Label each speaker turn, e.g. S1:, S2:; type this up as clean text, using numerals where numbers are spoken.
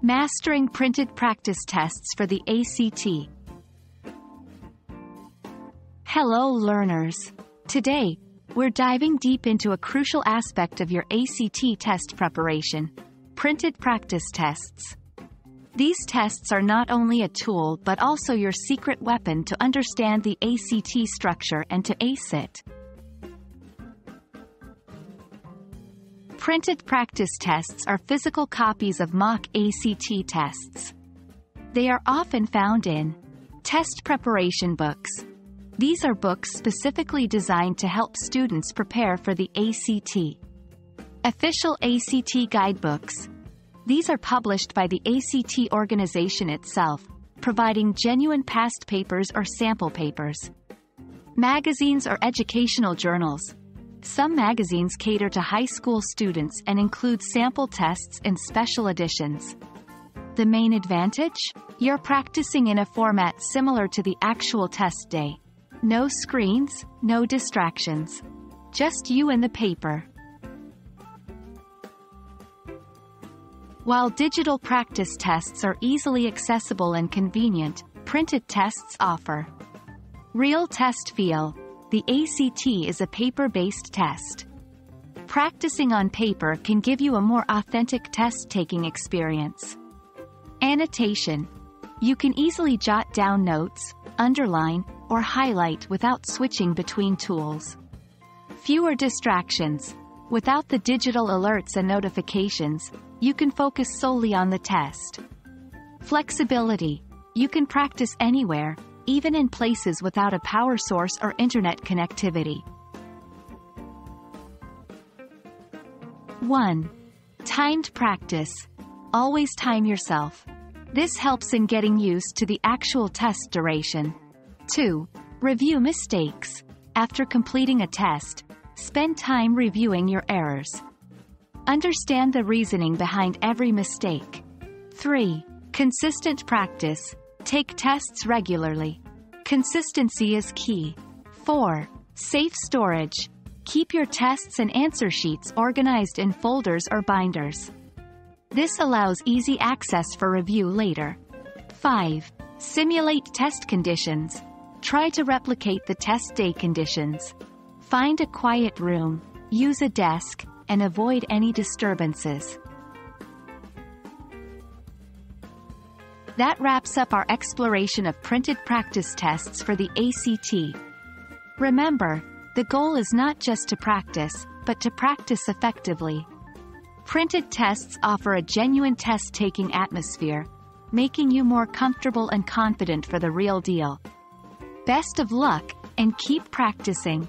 S1: Mastering printed practice tests for the ACT. Hello learners! Today, we're diving deep into a crucial aspect of your ACT test preparation: printed practice tests. These tests are not only a tool but also your secret weapon to understand the ACT structure and to ace it. Printed practice tests are physical copies of mock ACT tests. They are often found in test preparation books. These are books specifically designed to help students prepare for the ACT. Official ACT guidebooks. These are published by the ACT organization itself, providing genuine past papers or sample papers. Magazines or educational journals. Some magazines cater to high school students and include sample tests in special editions. The main advantage? You're practicing in a format similar to the actual test day. No screens, no distractions. Just you and the paper. While digital practice tests are easily accessible and convenient, printed tests offer real test feel. The ACT is a paper-based test. Practicing on paper can give you a more authentic test-taking experience. Annotation. You can easily jot down notes, underline, or highlight without switching between tools. Fewer distractions. Without the digital alerts and notifications, you can focus solely on the test. Flexibility. You can practice anywhere, even in places without a power source or internet connectivity. 1. Timed practice. Always time yourself. This helps in getting used to the actual test duration. 2. Review mistakes. After completing a test, spend time reviewing your errors. Understand the reasoning behind every mistake. 3. Consistent practice. Take tests regularly. Consistency is key. 4. Safe storage. Keep your tests and answer sheets organized in folders or binders. This allows easy access for review later. 5. Simulate test conditions. Try to replicate the test day conditions. Find a quiet room, use a desk, and avoid any disturbances. That wraps up our exploration of printed practice tests for the ACT. Remember, the goal is not just to practice, but to practice effectively. Printed tests offer a genuine test-taking atmosphere, making you more comfortable and confident for the real deal. Best of luck, and keep practicing.